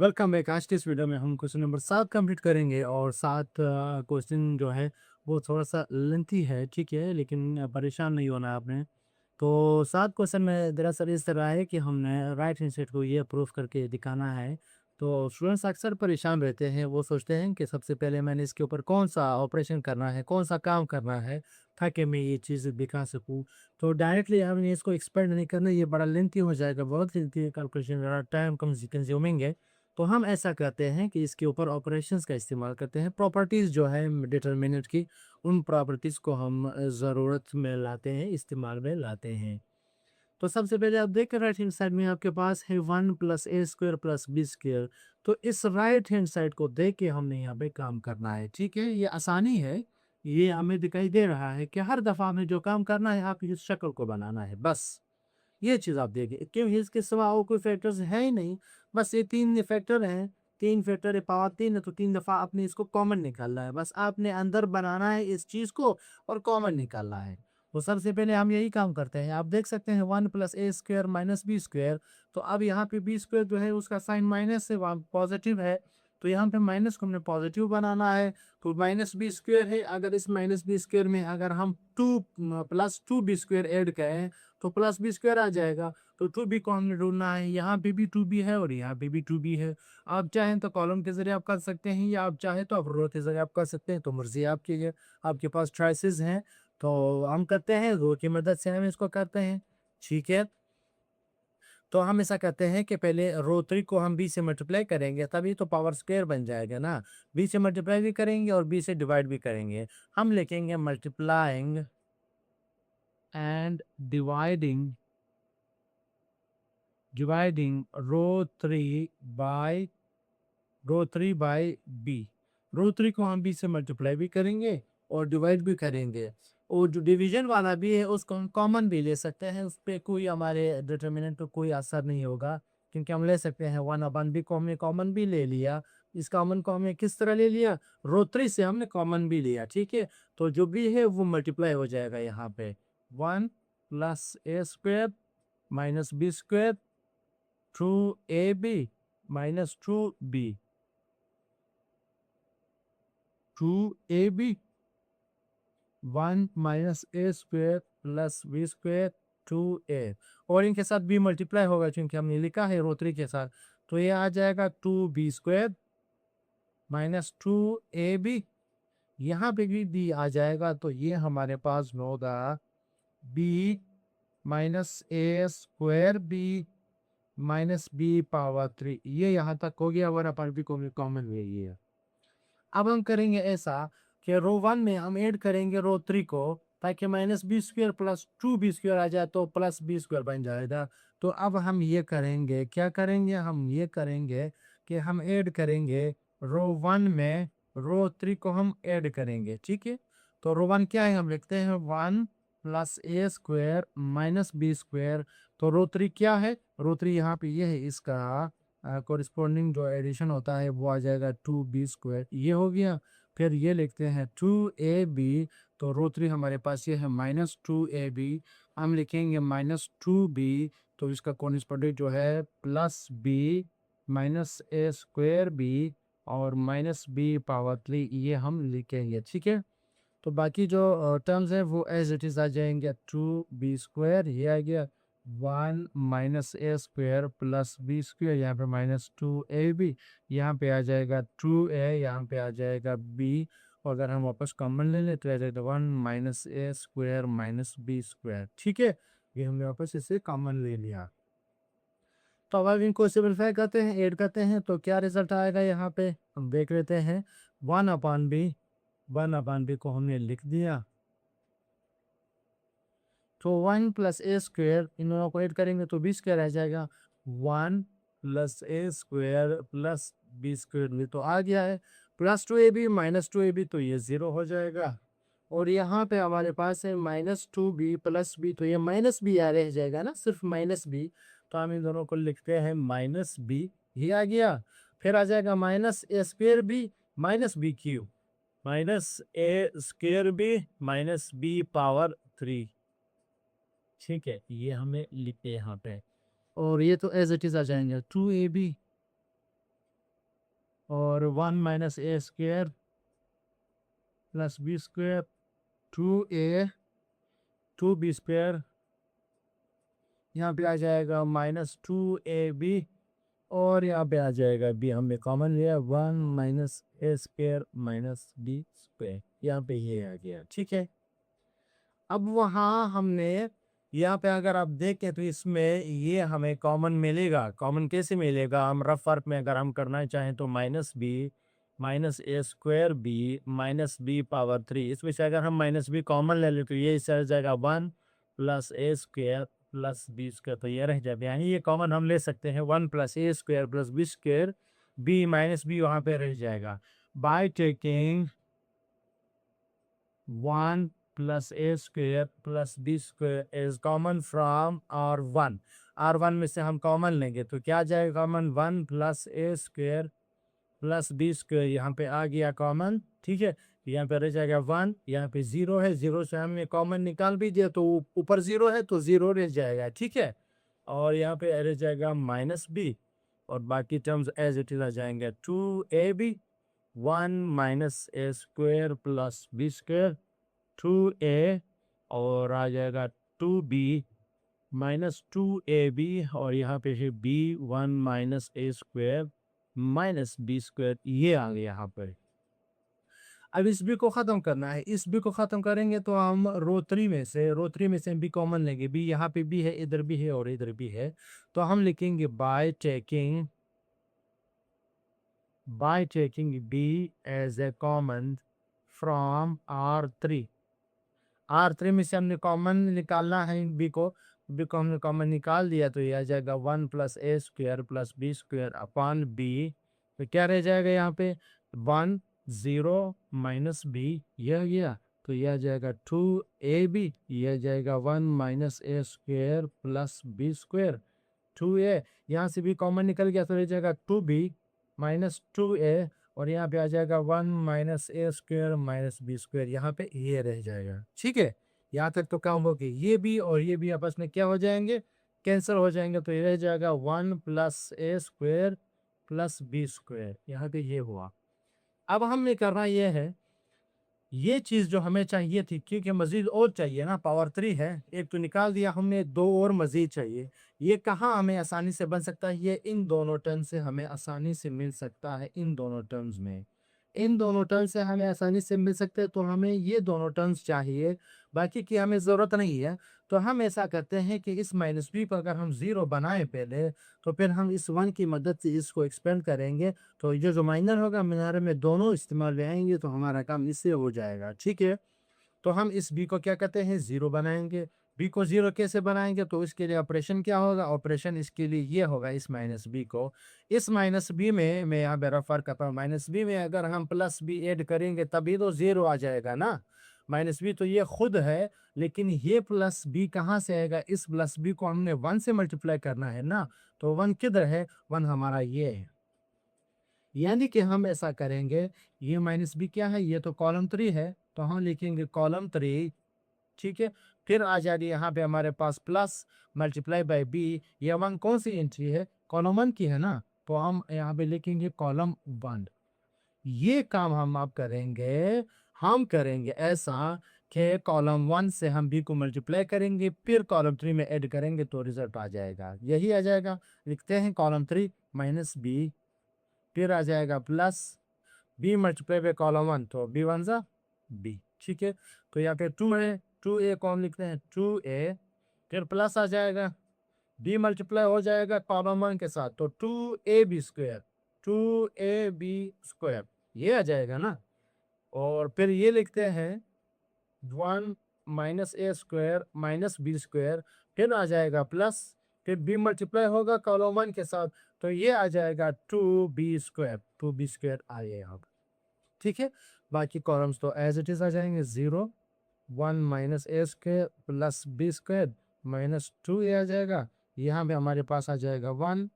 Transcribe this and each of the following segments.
Welcome back. आज की इस वीडियो में हम क्वेश्चन नंबर 7 कंप्लीट करेंगे और 7 क्वेश्चन जो है वो थोड़ा सा लेंथी है, ठीक है, लेकिन परेशान नहीं होना आपने। तो 7 क्वेश्चन में दरअसल इस तरह है कि हमने राइट हैंड साइड को ये प्रूफ करके दिखाना है। तो स्टूडेंट्स अक्सर परेशान रहते हैं, वो सोचते हैं कि सबसे पहले मैंने इसके ऊपर कौन सा ऑपरेशन करना है, कौन सा काम करना है ताकि मैं ये चीज़ दिखा सकूँ। तो डायरेक्टली हमने इसको एक्सपेंड नहीं करना, ये बड़ा लेंथी हो जाएगा, बहुत लेंथी कैलकुलेशन, ज़्यादा टाइम कंज्यूमिंग है। तो हम ऐसा करते हैं कि इसके ऊपर ऑपरेशंस का इस्तेमाल करते हैं। प्रॉपर्टीज़ जो है डिटरमिनेंट की, उन प्रॉपर्टीज़ को हम ज़रूरत में लाते हैं, इस्तेमाल में लाते हैं। तो सबसे पहले आप देखें राइट हैंड साइड में आपके पास है 1 प्लस ए स्क्वायर प्लस बी स्क्वायर। तो इस राइट हैंड साइड को देख के हमने यहाँ पे काम करना है, ठीक है? ये आसानी है। ये हमें दिखाई दे रहा है कि हर दफ़ा हमें जो काम करना है, आप इस शक्ल को बनाना है, बस। ये चीज़ आप देखिए, क्योंकि इसके सिवा और कोई फैक्टर्स है ही नहीं, बस ये 3 फैक्टर हैं, 3 फैक्टर है, पावर 3 है, तो 3 दफ़ा आपने इसको कॉमन निकालना है, बस आपने अंदर बनाना है इस चीज़ को और कॉमन निकालना है। तो सबसे पहले हम यही काम करते हैं, आप देख सकते हैं 1 प्लस ए स्क्वायर माइनस बी स्क्वायर। तो अब यहाँ पे बी स्क्वायर जो है उसका साइन माइनस है, वहाँ पॉजिटिव है, तो यहाँ पे माइनस को हमने पॉजिटिव बनाना है। तो माइनस बी स्क्वायर है, अगर इस माइनस बी स्क्वायर में अगर हम 2 प्लस 2 बी स्क्वायर ऐड करें तो प्लस बी स्क्वायर आ जाएगा। तो 2b को हमने ढूंढना है, यहाँ पे भी 2b है और यहाँ पे भी 2b है। आप चाहें तो कॉलम के जरिए आप कर सकते हैं, या आप चाहें तो आप रो के जरिए आप कर सकते हैं, तो मर्जी आपकी है, आपके पास चॉइसेस हैं। तो हम करते हैं रो की मदद से हम इसको करते हैं, ठीक है। तो हम ऐसा करते हैं कि पहले रो 3 को हम b से मल्टीप्लाई करेंगे, तभी तो पावर स्क्वायर बन जाएगा ना। b से मल्टीप्लाई भी करेंगे और b से डिवाइड भी करेंगे। हम लिखेंगे multiplying and dividing dividing row 3 by B. Row 3 को हम बी से मल्टीप्लाई भी करेंगे और डिवाइड भी करेंगे, और जो डिवीजन वाला भी है उसको हम कॉमन भी ले सकते हैं, उस पर कोई हमारे डिटर्मिनेंट पे कोई असर नहीं होगा, क्योंकि हम ले सकते हैं 1/b को हमने कॉमन भी ले लिया। इस कॉमन को हमने किस तरह ले लिया, रो 3 से हमने कॉमन भी लिया, ठीक है। तो जो भी है वो मल्टीप्लाई हो जाएगा यहाँ पे, 1 प्लस ए square minus B square 2ab minus 2ab 1 minus ए square plus B square 2a, और इनके साथ b मल्टीप्लाई होगा क्योंकि हमने लिखा है रो 3 के साथ। तो ये आ जाएगा 2b स्क्वायर माइनस 2ab, यहाँ पे भी b आ जाएगा, तो ये हमारे पास होगा b माइनस ए square b minus B power 3। ये यहाँ तक हो गया, और अपन भी कॉमन ले लिया। अब हम करेंगे ऐसा कि रो 1 में हम ऐड करेंगे रो 3 को, ताकि minus B square plus 2b square आ जाए, तो प्लस बी स्क्वायर बन जाएगा। तो अब हम ये करेंगे, क्या करेंगे, हम ये करेंगे कि हम ऐड करेंगे रो 1 में रो 3 को हम ऐड करेंगे, ठीक है। तो रो 1 क्या है, हम लिखते हैं 1 प्लस ए स्क्वायर माइनस बी स्क्वायर। तो रो 3 क्या है, रो 3 यहाँ पे ये है, इसका कोरिस्पोंडिंग जो एडिशन होता है वो आ जाएगा 2b स्क्वायर, ये हो गया। फिर ये लिखते हैं 2ab, तो रो 3 हमारे पास ये है माइनस 2ab, हम लिखेंगे माइनस 2b, तो इसका कोरिस्पोंडिंग जो है प्लस b माइनस ए स्क्वायर b और माइनस b पावर 3, ये हम लिखेंगे, ठीक है। तो बाकी जो टर्म्स हैं वो एज इट इज़ आ जाएंगे, 2b स्क्वायर ये आ गया, 1 माइनस ए स्क्वायर प्लस बी स्क्वायर, यहाँ पे माइनस 2ab, यहाँ पे आ जाएगा 2a, यहाँ पे आ जाएगा b, और अगर हम वापस कॉमन ले लें तो आ जाएगा 1 माइनस ए स्क्वायर माइनस बी स्क्वायर, ठीक है। ये हमने वापस इसे कॉमन ले लिया। तो अब इनको सिंपलीफाई करते हैं, ऐड करते हैं, तो क्या रिजल्ट आएगा यहाँ पे हम देख लेते हैं। 1/b को हमने लिख दिया, तो 1 प्लस ए स्क्वायर, इन दोनों को ऐड करेंगे तो बी स्क्वायर आ जाएगा, 1 प्लस ए स्क्वायर प्लस बी स्क्वायर में तो आ गया है, प्लस 2ab माइनस 2ab, तो ये 0 हो जाएगा। और यहाँ पे हमारे पास है माइनस 2b प्लस बी, तो ये माइनस बी आ रह जाएगा ना, सिर्फ माइनस बी, तो हम इन दोनों को लिखते हैं माइनस बी, ये आ गया। फिर आ जाएगा माइनस ए square B minus B cube, minus ए square B minus B power 3, ठीक है, ये हमें लिखते हैं यहाँ पे। और ये तो एज इट इज आ जाएंगे 2ab और 1 - a² प्लस b², 2b², यहाँ पे आ जाएगा -2ab, और यहाँ पे आ जाएगा b, हमने कॉमन लिया 1 - a² b², यहाँ पे ये आ गया। ठीक है, अब वहाँ हमने यहाँ पे अगर आप देखें तो इसमें ये हमें कॉमन मिलेगा। कॉमन कैसे मिलेगा? हम रफ वर्क में अगर हम करना चाहें तो -b -a² b -b⁻3, इसमें से अगर हम -b कॉमन ले लें तो ये इससे आ जाएगा 1 + a² + b², तो ये रह जाएगा। यानी ये कॉमन हम ले सकते हैं 1 + a² + b², b -b वहाँ पे रह जाएगा। By taking 1 + a² + b² is common from R1। R1 में से हम कॉमन लेंगे तो क्या आ जाएगा कॉमन? 1 + a² + b², यहाँ पे आ गया कॉमन। ठीक है, यहाँ पे रह जाएगा 1, यहाँ पे 0 है, 0 से हमने कॉमन निकाल भी दिया तो ऊपर 0 है तो 0 रह जाएगा। ठीक है, और यहाँ पे रह जाएगा -b, और बाकी टर्म्स एज इट इज आ जाएंगे। 2ab 1 - a² + b², 2a, और आ जाएगा 2b -2ab, और यहाँ पे है b 1 - a² -b², ये आ गया यहाँ पर। अब इस b को ख़त्म करना है। इस b को ख़त्म करेंगे तो हम रो 3 में से b कॉमन लेंगे। b यहाँ पे b है, इधर भी है और इधर भी है, तो हम लिखेंगे by taking b as a common from R3। R3 में से हमने कॉमन निकालना है b को हमने कॉमन निकाल दिया तो ये आ जाएगा 1 + a² + b² अपॉन b, तो क्या रह जाएगा यहाँ पे? 1 0 -b, यह गया, तो यह आ जाएगा 2ab, यह जाएगा 1 - a² + b², 2a, यहाँ से भी कॉमन निकल गया तो रह जाएगा 2b -2a, और यहाँ पे आ जाएगा 1 - a² - b², यहाँ पे ये रह जाएगा। ठीक है, यहाँ तक तो काम हो गई। ये भी और ये भी आपस में क्या हो जाएंगे? कैंसिल हो जाएंगे, तो ये रह जाएगा 1 + a² + b², यहाँ पे ये हुआ। अब हमें करना ये है, ये चीज़ जो हमें चाहिए थी, क्योंकि मज़ीद और चाहिए ना, पावर 3 है, एक तो निकाल दिया हमने, 2 और मज़ीद चाहिए। ये कहाँ हमें आसानी से बन सकता है? ये इन दोनों टर्म से हमें आसानी से मिल सकता है। इन दोनों टर्म्स में, इन दोनों टर्म से हमें आसानी से मिल सकते हैं, तो हमें ये दोनों टर्म्स चाहिए, बाकी की हमें ज़रूरत नहीं है। तो हम ऐसा करते हैं कि इस -b पर अगर हम 0 बनाएं पहले, तो फिर हम इस 1 की मदद से इसको एक्सपेंड करेंगे, तो ये जो माइनर होगा मिनारे में दोनों इस्तेमाल में आएंगे, तो हमारा काम इससे हो जाएगा। ठीक है, तो हम इस b को क्या कहते हैं? 0 बनाएंगे। b को 0 कैसे बनाएंगे? तो इसके लिए ऑपरेशन क्या होगा? ऑपरेशन इसके लिए ये होगा, इस -b को, इस -b में मैं यहाँ पे रेफर करता हूँ, -b में अगर हम +b ऐड करेंगे तभी तो 0 आ जाएगा ना। -b तो ये खुद है, लेकिन ये +b कहाँ से आएगा? इस +b को हमने 1 से मल्टीप्लाई करना है ना, तो 1 किधर है? 1 हमारा ये है। यानी कि हम ऐसा करेंगे, ये -b क्या है? ये तो कॉलम 3 है, तो हम लिखेंगे कॉलम 3। ठीक है, फिर आ जाएगी यहाँ पे हमारे पास प्लस मल्टीप्लाई बाय b, ये 1 कौन सी एंट्री है? कॉलम 1 की है ना, तो हम यहाँ पे लिखेंगे कॉलम 1। ये काम हम अब करेंगे, हम करेंगे ऐसा कि कॉलम 1 से हम b को मल्टीप्लाई करेंगे, फिर कॉलम 3 में ऐड करेंगे तो रिजल्ट आ जाएगा, यही आ जाएगा। लिखते हैं कॉलम 3 -b, फिर आ जाएगा plus b multiply by column 1, तो b 1 ज़ा b। ठीक है, तो यहाँ पे 2 है, 2a कौन लिखते हैं? 2a, फिर प्लस आ जाएगा, b मल्टीप्लाई हो जाएगा कॉलम 1 के साथ, तो 2ab², 2ab², ये आ जाएगा ना। और फिर ये लिखते हैं 1 - a² - b², फिर आ जाएगा प्लस, फिर b मल्टीप्लाई होगा कॉलम 1 के साथ, तो ये आ जाएगा 2b², 2b² आ गया। ठीक है, बाकी कॉलम्स तो एज इट इज आ जाएंगे। 0 1 - a² + b² -2a आ जाएगा, यहाँ पे हमारे पास आ जाएगा 1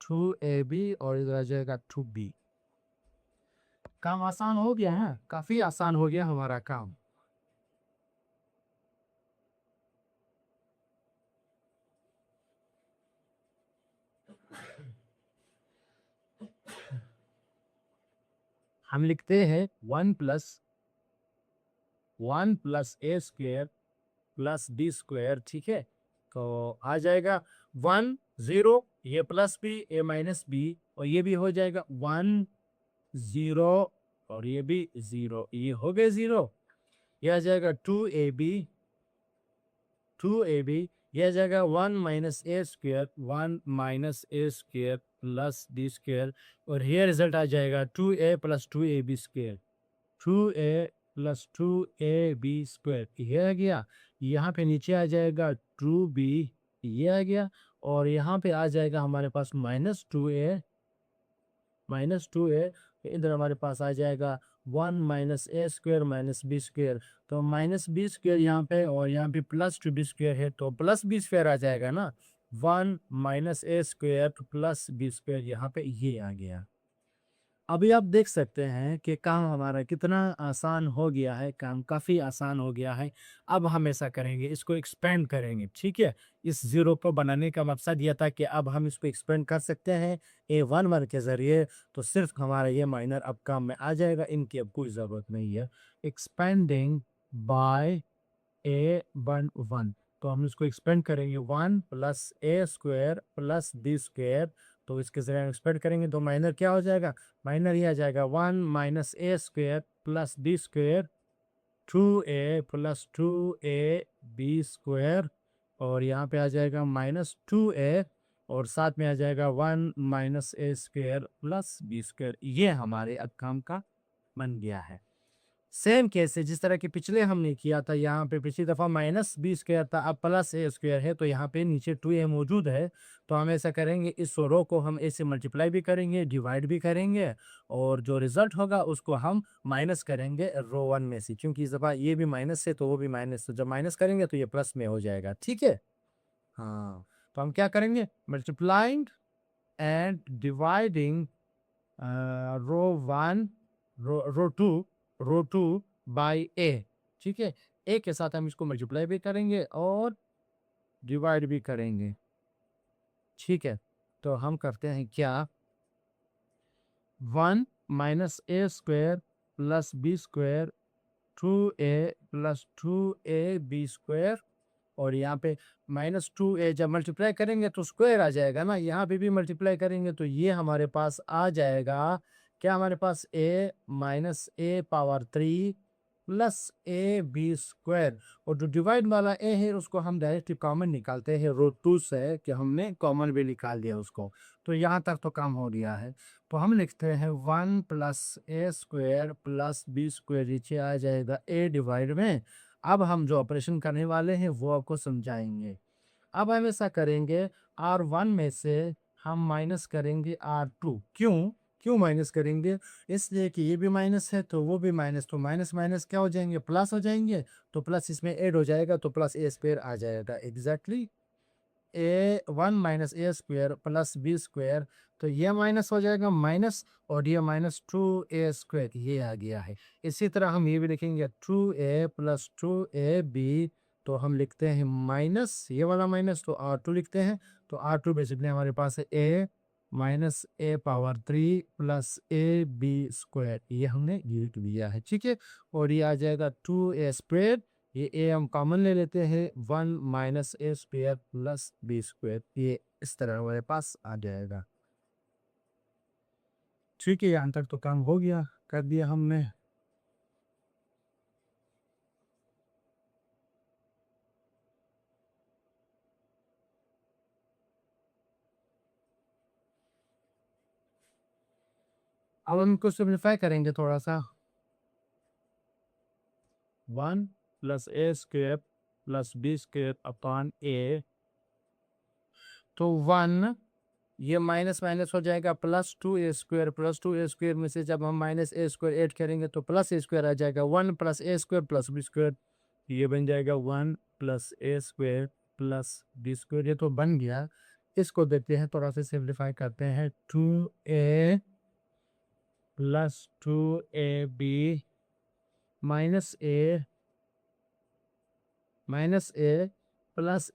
2ab, और इधर आ जाएगा 2b। काम आसान हो गया है, काफी आसान हो गया हमारा काम। हम लिखते हैं 1 प्लस ए स्क्वेयर प्लस बी स्क्वेयर, ठीक है। तो आ जाएगा 1 0, ये प्लस बी ए माइनस बी, और ये भी हो जाएगा 1 0, और ये भी 0, ये हो गए 0। ये आ जाएगा 2ab, ये आ जाएगा 1 - a square plus D square, और ये रिजल्ट आ जाएगा 2a plus 2ab square, 2a plus 2ab square, ये आ गया। यहाँ पे नीचे आ जाएगा 2b, ये आ गया, और यहाँ पे आ जाएगा हमारे पास -2a, इधर हमारे पास आ जाएगा 1 - a स्क्वेयर - b स्क्वेयर, तो -b स्क्वेयर यहाँ पे, और यहाँ पे प्लस 2b स्क्वेयर है, तो प्लस b स्क्वेयर आ जाएगा ना। 1 - a square plus b square, यहाँ पे ये आ गया। अभी आप देख सकते हैं कि काम हमारा कितना आसान हो गया है, काम काफ़ी आसान हो गया है। अब हम ऐसा करेंगे, इसको एक्सपेंड करेंगे, ठीक है। इस ज़ीरो को बनाने का मकसद ये था कि अब हम इसको एक्सपेंड कर सकते हैं A11 के ज़रिए, तो सिर्फ हमारा ये माइनर अब काम में आ जाएगा, इनकी अब कोई ज़रूरत नहीं है। एक्सपेंडिंग बाय A11, तो हम इसको एक्सपेंड करेंगे 1 + a² प्लस बी स्क्वेयर, तो इसके ज़रिए हम एक्सपेंड करेंगे, तो माइनर क्या हो जाएगा, माइनर ये आ जाएगा 1 - a² plus b square 2a plus 2ab square, और यहाँ पे आ जाएगा -2a, और साथ में आ जाएगा 1 - a² प्लस बी स्क्वेयर, ये हमारे अब काम का बन गया है। सेम केस है जिस तरह के पिछले हमने किया था, यहाँ पे पिछली दफ़ा -b² था, अब +a² है, तो यहाँ पे नीचे 2a मौजूद है, तो हम ऐसा करेंगे, इस रो को हम a से मल्टीप्लाई भी करेंगे, डिवाइड भी करेंगे, और जो रिजल्ट होगा उसको हम माइनस करेंगे रो 1 में से, क्योंकि इस दफ़ा ये भी माइनस है तो वो भी माइनस, तो जब माइनस करेंगे तो ये प्लस में हो जाएगा, ठीक है। हाँ, तो हम क्या करेंगे, multiplying and dividing row 1, row 2 by A, ठीक है। ए के साथ हम इसको मल्टीप्लाई भी करेंगे और डिवाइड भी करेंगे, ठीक है। तो हम करते हैं क्या, 1 - a² plus b square 2a plus 2ab square, और यहाँ पे -2a जब मल्टीप्लाई करेंगे तो स्क्वायर आ जाएगा ना, यहाँ पे भी मल्टीप्लाई करेंगे तो ये हमारे पास आ जाएगा, क्या हमारे पास a - a⁻³ प्लस ab² और जो डिवाइड वाला a है उसको हम डायरेक्ट कॉमन निकालते हैं रो 2 से, कि हमने कॉमन भी निकाल दिया उसको, तो यहाँ तक तो काम हो गया है। तो हम लिखते हैं 1 + a² प्लस b² नीचे आ जाएगा a डिवाइड में। अब हम जो ऑपरेशन करने वाले हैं वो आपको समझाएंगे। अब हम ऐसा करेंगे, R1 में से हम माइनस करेंगे R2, क्यों क्यों माइनस करेंगे, इसलिए कि ये भी माइनस है तो वो भी माइनस, तो माइनस माइनस क्या हो जाएंगे, प्लस हो जाएंगे, तो प्लस इसमें ऐड हो जाएगा, तो प्लस a² आ जाएगा, exactly a1 - a² plus b², तो ये माइनस हो जाएगा माइनस, और ये -2a², ये आ गया है। इसी तरह हम ये भी लिखेंगे 2a प्लस 2ab, तो हम लिखते हैं माइनस, ये वाला माइनस, तो R2 लिखते हैं, तो R2 बेसिकली हमारे पास है a - a⁻³ प्लस ab², ये हमने लिख दिया है, ठीक है। और ये आ जाएगा 2a², ये a हम कॉमन ले लेते हैं, 1 - a² प्लस b², ये इस तरह हमारे पास आ जाएगा, ठीक है। यहाँ तक तो काम हो गया, कर दिया हमने। अब हम इसको सिम्प्लीफाई करेंगे थोड़ा सा, 1 + a² plus b² upon a, तो 1, ये माइनस माइनस हो जाएगा +2a² में से जब हम -a² ऐड करेंगे तो +a² आ जाएगा, 1 + a² प्लस b², ये बन जाएगा 1 + a² प्लस b², ये तो बन गया। इसको देखते हैं, थोड़ा सा सिम्प्लीफाई करते हैं, 2a plus 2ab -a plus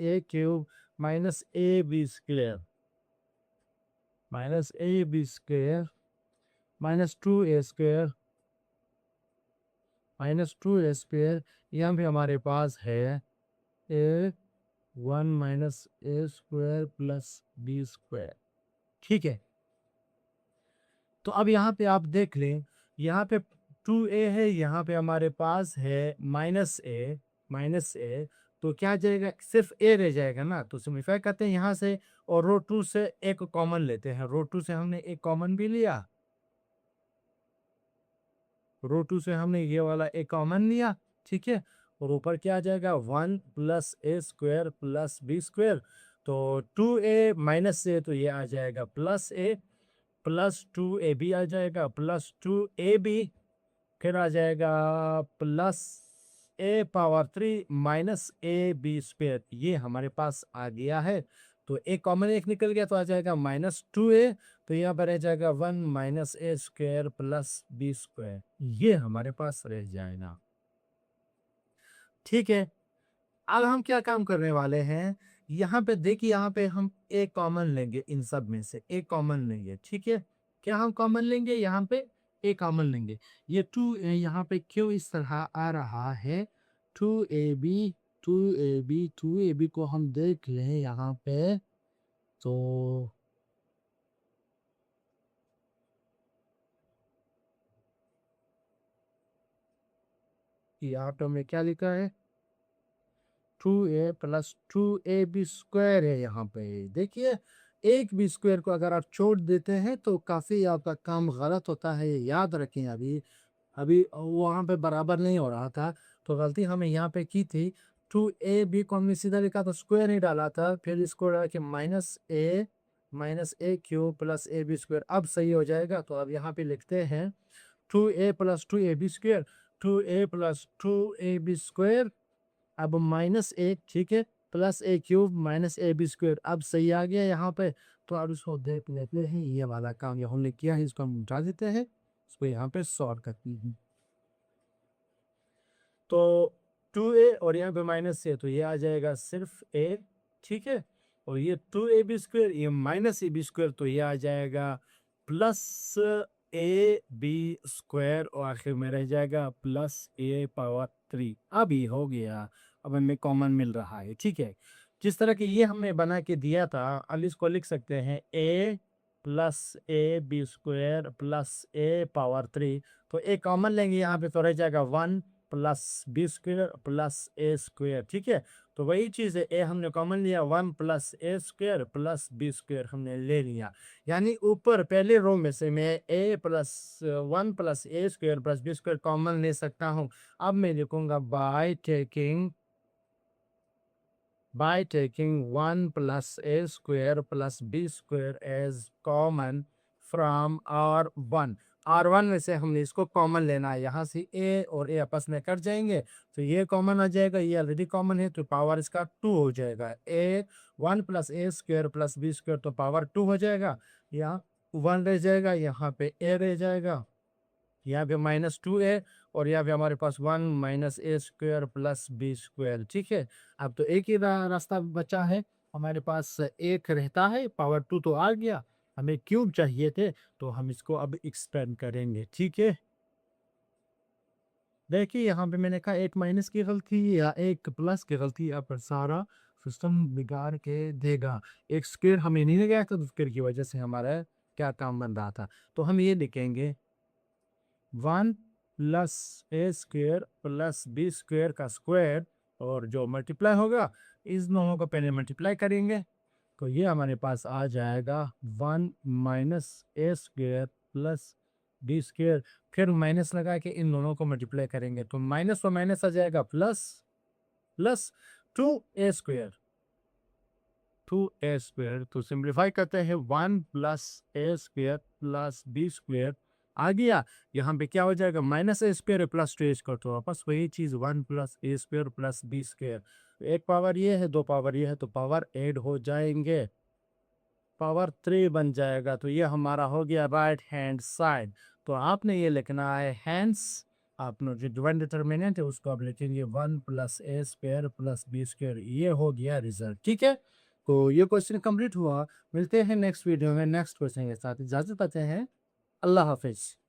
a³ minus ab² minus a b square minus 2a² -2a²। यहाँ पे हमारे पास है a 1 minus A square plus B square. ठीक है, तो अब यहाँ पे आप देख लें, यहाँ पे 2a है, यहाँ पे हमारे पास है -a। तो क्या आ जाएगा, सिर्फ a रह जाएगा ना, तो सिम्प्लीफाई करते हैं यहाँ से और रो 2 से एक कॉमन लेते हैं। रो 2 से हमने एक कॉमन भी लिया, रो 2 से हमने ये वाला एक कॉमन लिया। ठीक है, और ऊपर क्या आ जाएगा, 1 प्लस ए स्क्वायर प्लस बी स्क्वायर। तो 2a माइनस ए, तो ये आ जाएगा प्लस ए, प्लस 2ab आ जाएगा, प्लस 2ab, फिर आ जाएगा plus a power 3 minus a b square. ये हमारे पास आ गया है। तो एक कॉमन एक निकल गया, तो आ जाएगा -2a। तो यहाँ पर रह जाएगा 1 माइनस ए स्क्वायर प्लस बी स्क्वायर, ये हमारे पास रह जाएगा। ठीक है, अब हम क्या काम करने वाले हैं, यहाँ पे देखिए, यहाँ पे हम एक कॉमन लेंगे, इन सब में से एक कॉमन लेंगे। ठीक है, क्या हम कॉमन लेंगे, यहाँ पे एक कॉमन लेंगे। ये 2 यहाँ पे क्यों इस तरह आ रहा है, 2ab 2ab को हम देख लें यहाँ पे, तो यहाँ पे हमने क्या लिखा है, 2a प्लस 2ab स्क्वायर है। यहाँ पे देखिए, एक बी स्क्वायर को अगर आप छोड़ देते हैं तो काफ़ी आपका काम गलत होता है, ये याद रखें। अभी अभी वहाँ पे बराबर नहीं हो रहा था, तो गलती हमें यहाँ पे की थी। 2ab को हमने सीधा लिखा था, स्क्वायर नहीं डाला था, फिर इसको डाला कि minus a cube plus a b square. अब सही हो जाएगा। तो अब यहाँ पे लिखते हैं 2a plus 2ab square, 2a plus 2ab square, अब -1, ठीक है, plus a cube minus a b square. अब सही आ गया यहाँ पे। तो अब इसको देख लेते हैं, ये वाला काम ये हमने किया है, इसको हम उठा देते हैं, इसको यहाँ पे सॉल्व करते हैं। तो 2a और यहाँ पे -a, तो ये आ जाएगा सिर्फ a। ठीक है, और ये 2ab स्क्वायर, ये -ab स्क्वायर, तो ये आ जाएगा प्लस ए बी स्क्वायर, और आखिर में रह जाएगा प्लस a पावर 3। अब ये हो गया, अब हमें कॉमन मिल रहा है। ठीक है, जिस तरह की ये हमने बना के दिया था, अब इसको लिख सकते हैं a plus a b square plus a power 3। तो a कॉमन लेंगे यहाँ पे, तो रह जाएगा 1 प्लस बी स्क्वायर प्लस ए स्क्वायर। ठीक है, तो वही चीज़ है, ए हमने कॉमन लिया, 1 प्लस ए स्क्वायर प्लस बी स्क्वायर हमने ले लिया। यानी ऊपर पहले रो में से मैं A plus 1 plus A square plus B square common ले सकता हूँ। अब मैं लिखूंगा by taking 1 plus a square plus b square as common from R1। R1 में से हमने इसको कॉमन लेना है, यहाँ से a और a आपस में कट जाएंगे, तो ये कॉमन आ जाएगा, ये ऑलरेडी कॉमन है, तो पावर इसका 2 हो जाएगा। a 1 plus A square plus B square, तो पावर 2 हो जाएगा। यहाँ 1 रह जाएगा, यहाँ पे a रह जाएगा, यहाँ पे -2a, और यहाँ पे हमारे पास 1 माइनस ए स्क्वायर प्लस बी स्क्वायर। ठीक है, अब तो एक ही रास्ता बचा है हमारे पास, एक रहता है, पावर 2 तो आ गया, हमें क्यूब चाहिए थे, तो हम इसको अब एक्सपेंड करेंगे। ठीक है, देखिए यहाँ पे मैंने कहा एक माइनस की गलती या एक प्लस की गलती, यहाँ पर सारा सिस्टम बिगाड़ के देगा। एक स्क्वायर हमें नहीं गया था, तो स्क्वायर की वजह से हमारा क्या काम बन रहा था। तो हम ये लिखेंगे 1 प्लस ए स्क्वायर प्लस बी स्क्वायर का स्क्वायर, और जो मल्टीप्लाई होगा, इस दोनों को पहले मल्टीप्लाई करेंगे, तो ये हमारे पास आ जाएगा 1 माइनस ए स्क्वायर प्लस बी स्क्वायर। फिर माइनस लगा के इन दोनों को मल्टीप्लाई करेंगे, तो माइनस और माइनस आ जाएगा प्लस, प्लस 2a स्क्वायर। तो सिंप्लीफाई करते हैं, 1 प्लस ए स्क्वायर प्लस बी स्क्वायर आ गया। यहाँ पे क्या हो जाएगा, -a square plus 2a square, तो वापस वही चीज़ 1 प्लस ए स्क्वायर प्लस बी स्क्वायर। एक पावर ये है, दो पावर ये है, तो पावर ऐड हो जाएंगे, पावर 3 बन जाएगा। तो ये हमारा हो गया राइट हैंड साइड। तो आपने ये लिखना है हैंस, आपने जो डिवाइन डिटर्मिनेंट है उसको आप लिखेंगे 1 प्लस ए स्क्वायर प्लस बी स्क्वायर। ये हो गया रिजल्ट। ठीक है, तो ये क्वेश्चन कंप्लीट हुआ। मिलते हैं नेक्स्ट वीडियो में नेक्स्ट क्वेश्चन के साथ। इजाज़त पाते हैं। अल्लाह हाफ़िज़।